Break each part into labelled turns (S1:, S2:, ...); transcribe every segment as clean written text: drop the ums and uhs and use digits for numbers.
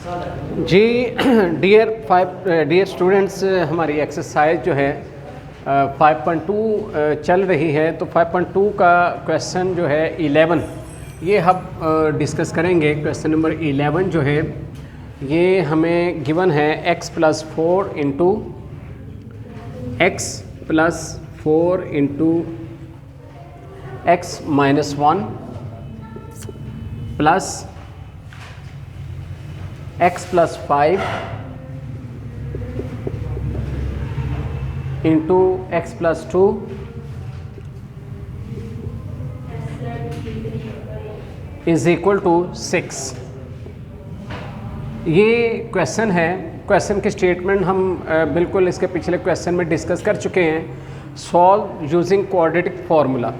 S1: जी dear students, हमारी exercise जो है 5.2 चल रही है। तो 5.2 का क्वेश्चन जो है 11 ये हम डिस्कस करेंगे। क्वेश्चन नंबर 11 जो है ये हमें गिवन है x + 4 into x + 4 into x - 1 plus x + 5 into x + 2 is equal to 6। ये क्वेश्चन है। क्वेश्चन की स्टेटमेंट हम बिल्कुल इसके पिछले क्वेश्चन में डिस्कस कर चुके हैं। Solve using quadratic formula.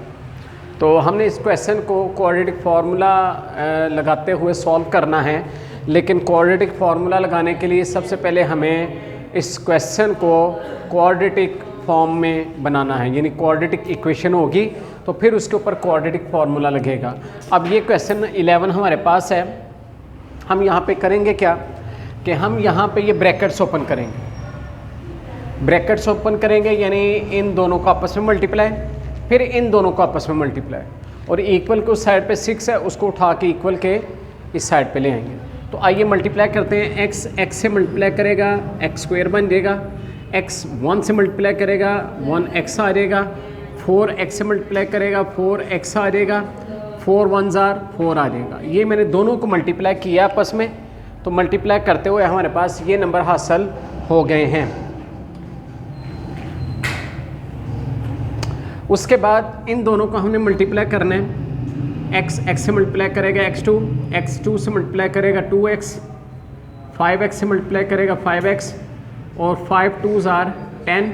S1: तो हमने इस क्वेश्चन को क्वाड्रेटिक फार्मूला लगाते हुए सॉल्व करना है, लेकिन क्वाड्रेटिक फार्मूला लगाने के लिए सबसे पहले हमें इस क्वेश्चन को क्वाड्रेटिक फॉर्म में बनाना है, यानी क्वाड्रेटिक इक्वेशन होगी तो फिर उसके ऊपर क्वाड्रेटिक फार्मूला लगेगा। अब ये क्वेश्चन 11 हमारे पास है। हम यहाँ पे करेंगे क्या कि हम यहाँ पे ये ब्रैकेट्स ओपन करेंगे। ब्रैकेट्स ओपन करेंगे यानी इन दोनों को आपस में मल्टीप्लाई, फिर इन दोनों को आपस में मल्टीप्लाई, और इक्वल के उस साइड पे 6 है उसको उठा के इक्वल के इस साइड पे ले आएंगे। तो आइए मल्टीप्लाई करते हैं। x से मल्टीप्लाई करेगा x² बन जाएगा, x 1 से मल्टीप्लाई करेगा 1x आ जाएगा, 4x से मल्टीप्लाई करेगा 4x आ जाएगा, 4 1s are 4 आ जाएगा। ये मैंने दोनों को मल्टीप्लाई किया आपस में, तो मल्टीप्लाई करते हुए हमारे पास ये नंबर हासिल हो गए हैं। उसके बाद इन दोनों को हमने मल्टीप्लाई करना है। x से मल्टीप्लाई करेगा x2 से मल्टीप्लाई करेगा 2x, 5x से मल्टीप्लाई करेगा 5x, और 5 2s are 10,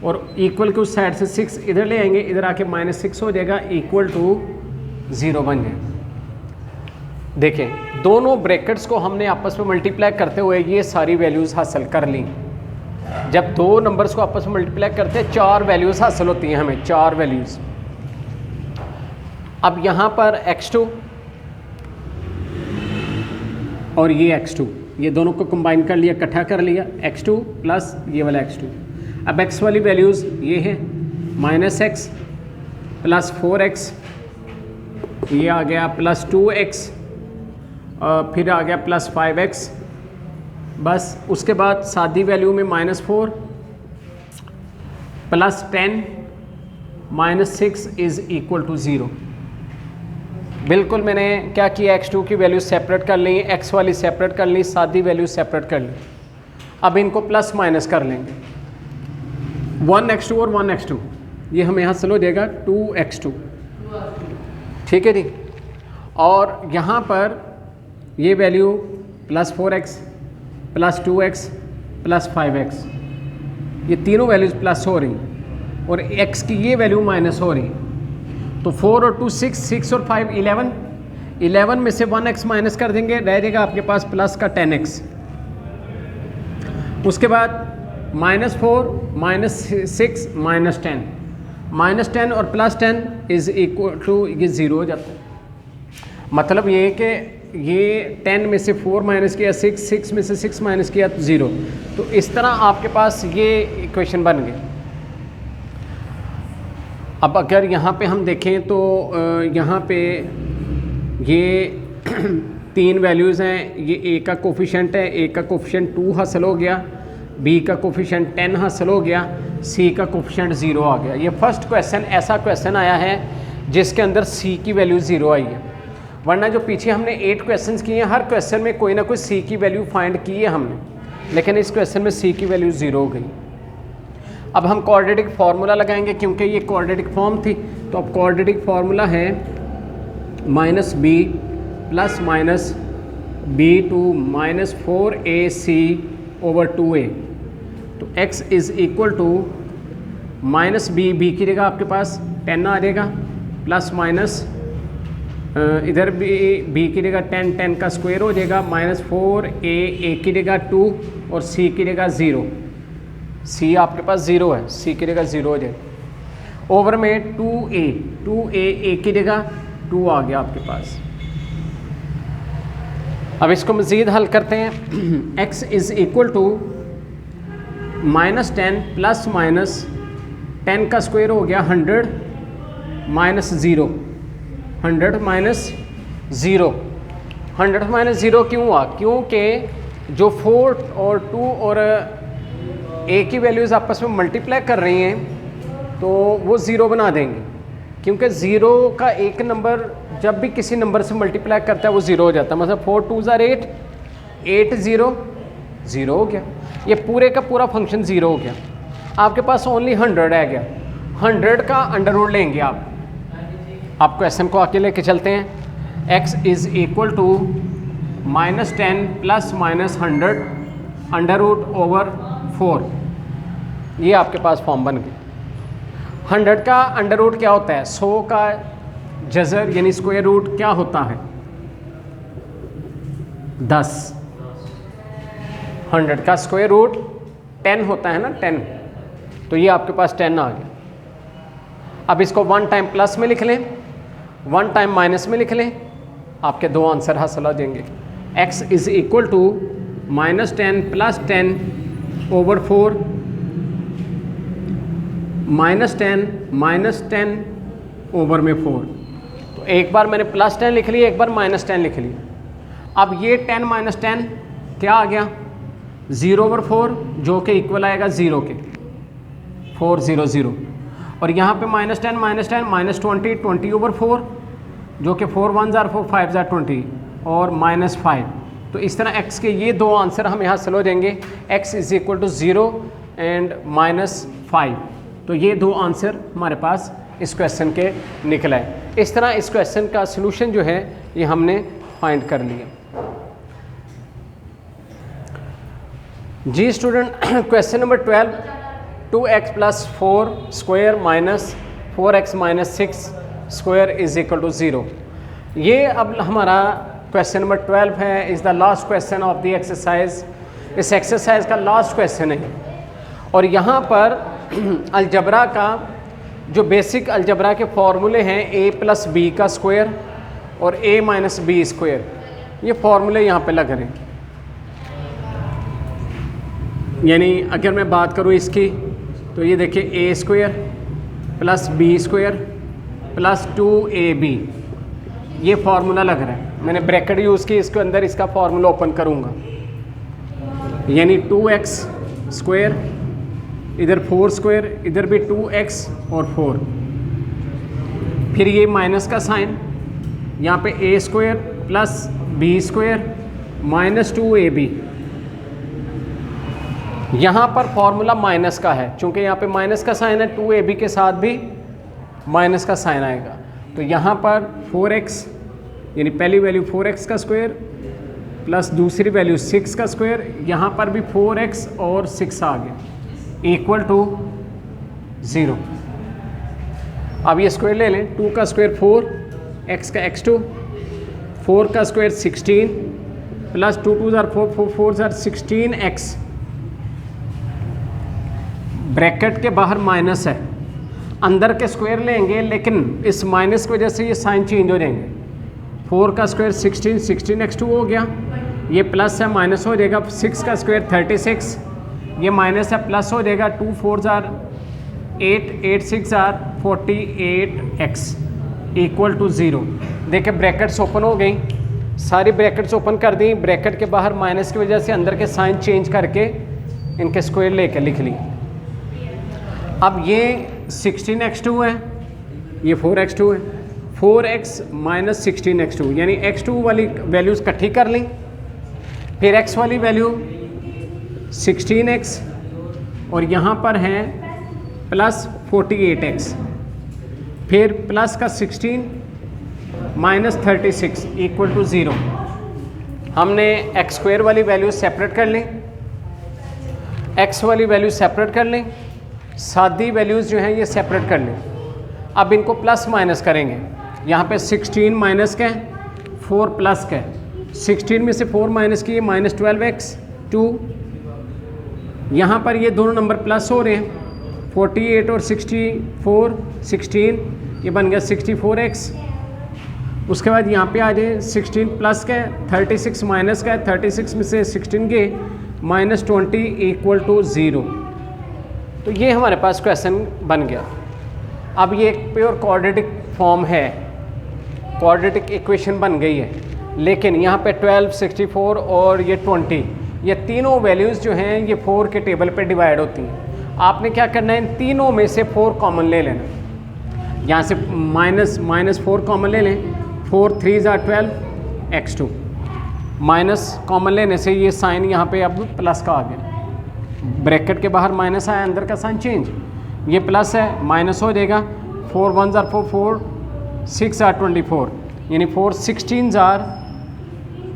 S1: और इक्वल के उस साइड से 6 इधर ले आएंगे, इधर आके -6 हो जाएगा, इक्वल टू 0 बन जाएगा। देखें दोनों ब्रैकेट्स को हमने आपस में मल्टीप्लाई करते हुए ये सारी वैल्यूज़ हासिल कर ली। जब दो नंबर्स को आपस में मल्टीप्लाई करते हैं 4 वैल्यूज़ हासिल होती हैं हमें, 4 वैल्यूज़। अब यहाँ पर x2 और ये x2, ये दोनों को कंबाइन कर लिया, इकट्ठा कर लिया, x2 प्लस ये वाला x2। अब x वाली वैल्यूज़ ये है -x प्लस 4x, ये आ गया प्लस 2x, फिर आ गया प्लस 5x। बस उसके बाद सादी वैल्यू में -4 प्लस 10 -6 इज़ इक्वल टू 0। बिल्कुल मैंने क्या किया, x2 की वैल्यू सेपरेट कर ली, x वाली सेपरेट कर ली, सादी वैल्यू सेपरेट कर ली। अब इनको प्लस माइनस कर लेंगे, 1x2 और 1x2, ये हमें हासिल हो जाएगा 2x2। ठीक है जी। और यहाँ पर ये value plus 4x plus 2x plus 5x, ये तीनों वैल्यूज़ प्लस हो रही, और x की ये वैल्यू माइनस हो रही। तो 4 और 2 6 और 5 11 में से 1x माइनस कर देंगे, रह जाएगा आपके पास प्लस का 10x। उसके बाद -4 -6 -10 और प्लस 10 इज़ इक्वल टू ये 0 हो जाता है। मतलब ये कि ये 10 में से 4 माइनस किया 6 में से 6 माइनस किया तो 0। तो इस तरह आपके पास ये इक्वेशन बन गई। अब अगर यहाँ पे हम देखें तो यहाँ पे ये 3 वैल्यूज़ हैं। ये a का कोफिशेंट है, a का कोफिशेंट 2 हासिल हो गया, b का कोफिशेंट 10 हासिल हो गया, c का कोफिशेंट 0 आ गया। ये फर्स्ट क्वेश्चन ऐसा क्वेश्चन आया है जिसके अंदर c की वैल्यू 0 आई है। वरना जो पीछे हमने 8 क्वेश्चंस किए हैं, हर क्वेश्चन में कोई ना कोई c की वैल्यू फाइंड की है हमने, लेकिन इस क्वेश्चन में c की वैल्यू 0 हो गई। अब हम क्वाड्रेटिक फार्मूला लगाएंगे क्योंकि ये क्वाड्रेटिक फॉर्म थी। तो अब क्वाड्रेटिक फार्मूला है -b प्लस -b2 -4ac/2a। तो x is equal to -b की जगह आपके पास 10 आ जाएगा, प्लस माइनस इधर भी b की जगह 10 का स्क्वायर हो जाएगा, -4a की जगह 2 और c की जगह 0। c आपके पास 0 है, c की जगह 0 हो जाएगा। ओवर में 2a a की जगह 2 आ गया आपके पास। अब इसको मज़ीद हल करते हैं। x is equal to -10 plus minus 10 का स्क्वायर हो गया 100 माइनस 0, 100 माइनस 0। 100 माइनस 0 क्यों हुआ? क्योंकि जो 4 और 2 और a की वैल्यूज़ आपस में मल्टीप्लाई कर रही हैं तो वो ज़ीरो बना देंगे, क्योंकि ज़ीरो का एक नंबर जब भी किसी नंबर से मल्टीप्लाई करता है वो ज़ीरो हो जाता है। मतलब 4 2 आर 8, 8 0 ज़ीरो हो गया, ये पूरे का पूरा फंक्शन ज़ीरो हो गया। आपके पास ओनली 100 रह गया, 100 का अंडर रूट लेंगे आप क्वेश्चन को आके लेके चलते हैं। x is equal to -10 plus minus 100 under root over 4, ये आपके पास फॉर्म बन गई। 100 का अंडर रूट क्या होता है? 100 का जज़र यानी स्क्वायर रूट क्या होता है? 10। 100 का स्क्वायर रूट 10 होता है ना, 10। तो ये आपके पास 10 आ गया। अब इसको 1 टाइम प्लस में लिख लें, 1 टाइम माइनस में लिख लें, आपके दो आंसर हासिल हो जाएंगे। x is equal to -10 plus 10 over 4, -10 over में 4। तो एक बार मैंने +10 लिख लिया, एक बार -10 लिख लिया। अब ये 10 माइनस 10 क्या आ गया? 0 ओवर 4, जो कि इक्वल आएगा 0 के, 4 0 0। और यहाँ पे -10 -10 -20 ओवर 4, जो कि 4 1 4 4 5 20 और -5। तो इस तरह x के ये दो आंसर हमें हासिल हो जाएंगे, x is equal to 0 and -5। तो ये दो आंसर हमारे पास इस क्वेश्चन के निकला है। इस तरह इस क्वेश्चन का सलूशन जो है ये हमने फाइंड कर लिया। जी student, question number 12, 2x plus 4 square minus 4x minus 6 square is equal to 0। ये अब हमारा क्वेश्चन नंबर 12 है, is the last question of the exercise. इस एक्सरसाइज का लास्ट क्वेश्चन है। और यहाँ पर अलजबरा का जो बेसिक अलजबरा के फॉर्मूले हैं, a प्लस बी का स्क्वायर और a माइनस बी स्क्वायर, ये फॉर्मूले यहाँ पे लग रहे हैं। यानी अगर मैं बात करूँ इसकी, तो ये देखिए a square plus B square plus 2ab, ये फार्मूला लग रहा है। मैंने ब्रैकेट यूज़ की, इसके अंदर इसका फार्मूला ओपन करूँगा, यानी 2x स्क्वायर, इधर 4 स्क्वायर, इधर भी 2x और 4, फिर ये माइनस का साइन, यहाँ पे a square plus b square minus 2ab। यहाँ पर फॉर्मूला माइनस का है, चूँकि यहाँ पे माइनस का साइन है, 2ab के साथ भी माइनस का साइन आएगा। तो यहाँ पर 4x यानी पहली वैल्यू 4x का स्क्वायर प्लस दूसरी वैल्यू 6 का स्क्वायर, यहाँ पर भी 4x और 6 आ गया, इक्वल टू 0। अब ये स्क्वायर ले लें, 2 का स्क्वायर 4, x का x2, 4 का स्क्वायर 16 प्लस 2 2 ज़ार 4 4 4 ज़ार 16x, ब्रैकेट के बाहर माइनस है, अंदर के स्क्वायर लेंगे, लेकिन इस माइनस की वजह से ये साइन चेंज हो जाएंगे। 4 का स्क्वायर 16, 16x2 हो गया, ये प्लस है माइनस हो जाएगा। 6 का स्क्वायर 36, ये माइनस है प्लस हो जाएगा। 2 4 ज़ार 8, 8 6 ज़ार 48x इक्वल टू 0। देखिए ब्रैकेट्स ओपन हो गई, सारी ब्रैकेट्स ओपन कर दी, ब्रैकेट के बाहर माइनस की वजह से अंदर के साइन चेंज करके इनके स्क्वायर लेकर लिख ली। अब ये 16x2 है, ये 4x2 है, 4x माइनस 16x2, यानी x2 वाली वैल्यूज़ इकट्ठी कर ली, फिर x वाली वैल्यू 16x और यहाँ पर है प्लस 48x, फिर प्लस का 16 माइनस 36 इक्वल टू 0। हमने x स्क्वायर वाली वैल्यू सेपरेट कर ली, x वाली वैल्यू सेपरेट कर ली, सादी वैल्यूज़ जो हैं ये सेपरेट कर लें। अब इनको प्लस माइनस करेंगे, यहाँ पे 16 माइनस का 4 प्लस का, 16 में से 4 माइनस किए माइनस 12x2, यहाँ पर ये दोनों नंबर प्लस हो रहे हैं, 48 और 64 16, ये बन गया 64x उसके बाद यहाँ पे आ जाए 16 प्लस का है, 36 माइनस का है, 36 में से 16 गए -20 इक्वल टू 0। तो ये हमारे पास क्वेश्चन बन गया। अब ये एक प्योर क्वाड्रेटिक फॉर्म है, क्वाड्रेटिक इक्वेशन बन गई है, लेकिन यहाँ पे 12, 64 और ये 20, ये तीनों वैल्यूज़ जो हैं ये 4 के टेबल पे डिवाइड होती हैं। आपने क्या करना है, इन तीनों में से 4 कॉमन ले लेना। यहाँ से -4 कॉमन ले लें, 4 3 ज़ा 12 x2, माइनस कॉमन लेने से ये साइन यहाँ पे अब प्लस का आ गया, ब्रैकेट के बाहर माइनस आया, अंदर का साइन चेंज, ये प्लस है माइनस हो जाएगा, 4 1 ज़ा 4 4 6 ज़ा 24, यानी 4 16 ज़ा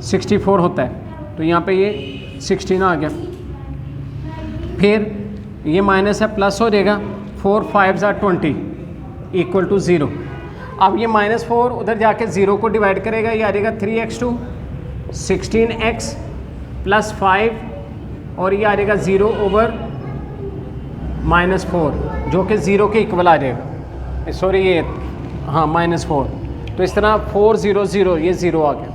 S1: 64 होता है। तो यहाँ पे ये 16 आ गया, फिर ये माइनस है प्लस हो जाएगा, 4 5 ज़ा 20 इक्वल टू 0। अब ये -4 उधर जाके 0 को डिवाइड करेगा, ये आ जाएगा 3x2 16x प्लस 5 और ये आ जाएगा 0 ओवर -4 जो कि 0 के इक्वल आ जाएगा, सॉरी ये हाँ -4। तो इस तरह 4 0 0 ये 0 आ गया।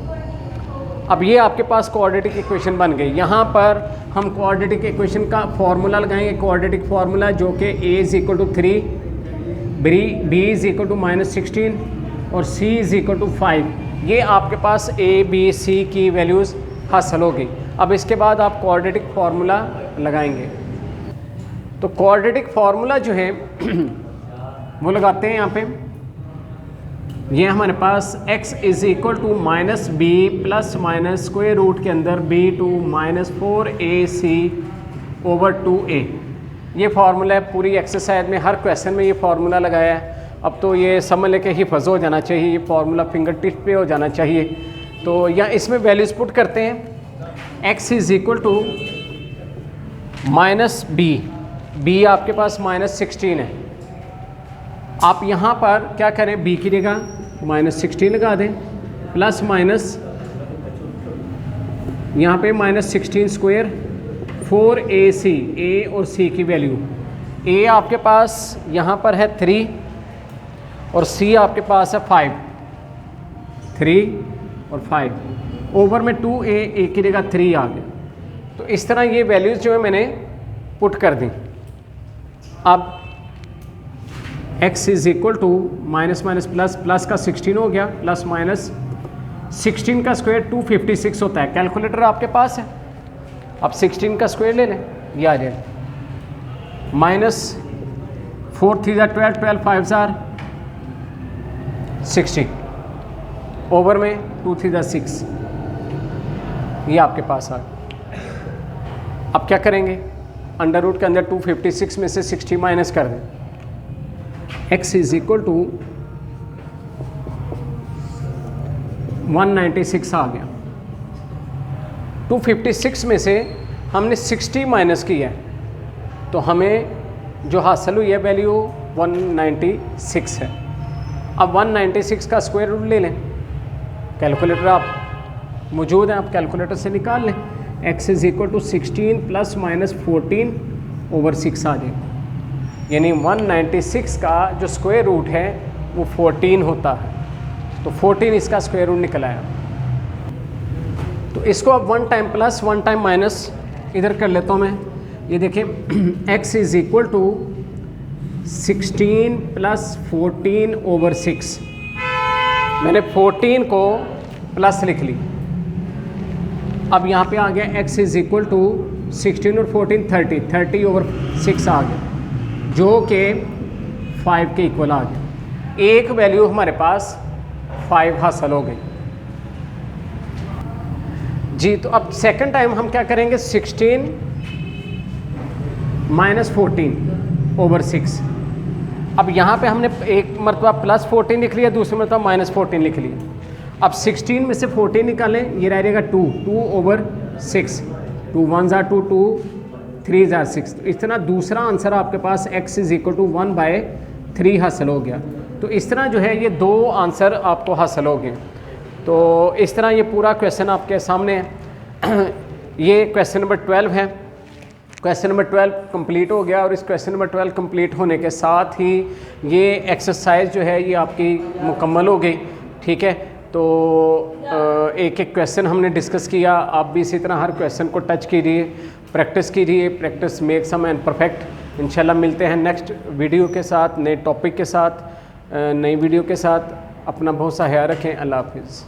S1: अब ये आपके पास क्वाड्रेटिक इक्वेशन बन गई। यहाँ पर हम क्वाड्रेटिक इक्वेशन का फॉर्मूला लगाएंगे, क्वाड्रेटिक फार्मूला जो कि a = 3, b = -16 और c = 5। ये आपके पास a b c की वैल्यूज़ हासिल हो गई। अब इसके बाद आप क्वाड्रेटिक फार्मूला लगाएंगे। तो क्वाड्रेटिक फार्मूला जो है वो लगाते हैं यहाँ पे। ये हमारे पास x = -b plus minus square root के अंदर b to -4ac/2a। ये फार्मूला है, पूरी एक्सरसाइज में हर क्वेश्चन में ये फार्मूला लगाया है। अब तो ये समझ लेके हिफ्ज़ हो जाना चाहिए, ये फार्मूला फिंगर टिप पे हो जाना चाहिए। तो या इसमें वैल्यूज पुट करते हैं, x = -b आपके पास -16 है। आप यहाँ पर क्या करें, b की जगह -16 लगा दें, प्लस माइनस यहाँ पे -16 स्क्वायर 4ac, a और c की वैल्यू, a आपके पास यहाँ पर है 3 और c आपके पास है 5, 3 और 5 ओवर में 2a, a की जगह 3 आ गया। तो इस तरह ये वैल्यूज़ जो है मैंने पुट कर दी। अब x = प्लस का 16 हो गया, प्लस माइनस 16 का स्क्वायर 256 होता है। कैलकुलेटर आपके पास है, अब 16 का स्क्वायर ले लें, ये आ जाएगा -4 3 ज़ा 12 12 5 ज़ा 60 ओवर में 2 3 ज़ा 6, ये आपके पास आ गया। अब क्या करेंगे, अंडर रूट के अंदर 256 में से 60 माइनस कर दें, x = 196 आ गया। 256 में से हमने 60 माइनस किया है, तो हमें जो हासिल हुई है वैल्यू 196 है। अब 196 का स्क्वायर रूट ले लें, कैलकुलेटर आप मौजूद हैं, आप कैलकुलेटर से निकाल लें। x = 16 प्लस माइनस 14 ओवर 6 आ जाएगा, यानी 196 का जो स्क्वायर रूट है वो 14 होता है। तो 14 इसका स्क्वायर रूट निकल आया। तो इसको अब 1 टाइम प्लस 1 टाइम माइनस इधर कर लेता हूँ मैं। ये देखिए x = 16 प्लस 14 ओवर 6, मैंने 14 को प्लस लिख ली। अब यहाँ पे आ गया x = 16 और 14 30 ओवर 6 आ गया, जो कि 5 के इक्वल आ गया। एक वैल्यू हमारे पास 5 हासिल हो गई जी। तो अब सेकंड टाइम हम क्या करेंगे, 16 माइनस 14 ओवर 6। अब यहाँ पे हमने एक मरतबा प्लस 14 लिख लिया, दूसरी मरतबा माइनस 14 लिख लिया। अब 16 में से 14 निकालें, ये रह जाएगा 2 ओवर 6, 2 1 ज़ा 2 2 3 ज़ा 6। तो इस तरह दूसरा आंसर आपके पास x = 1/3 हासिल हो गया। तो इस तरह जो है ये 2 आंसर आपको हासिल हो गए। तो इस तरह ये पूरा क्वेश्चन आपके सामने है। ये क्वेश्चन नंबर 12 है। क्वेश्चन नंबर 12 कंप्लीट हो गया और इस क्वेश्चन नंबर 12 कंप्लीट होने के साथ ही ये एक्सरसाइज जो है ये आपकी मुकम्मल हो गई। ठीक है, तो एक एक क्वेश्चन हमने डिस्कस किया, आप भी इसी तरह हर क्वेश्चन को टच कीजिए, प्रैक्टिस कीजिए, practice makes a man perfect. इंशाल्लाह मिलते हैं नेक्स्ट वीडियो के साथ, नए टॉपिक के साथ, नई वीडियो के साथ। अपना बहुत सा ख्याल रखें। अल्लाह हाफिज़।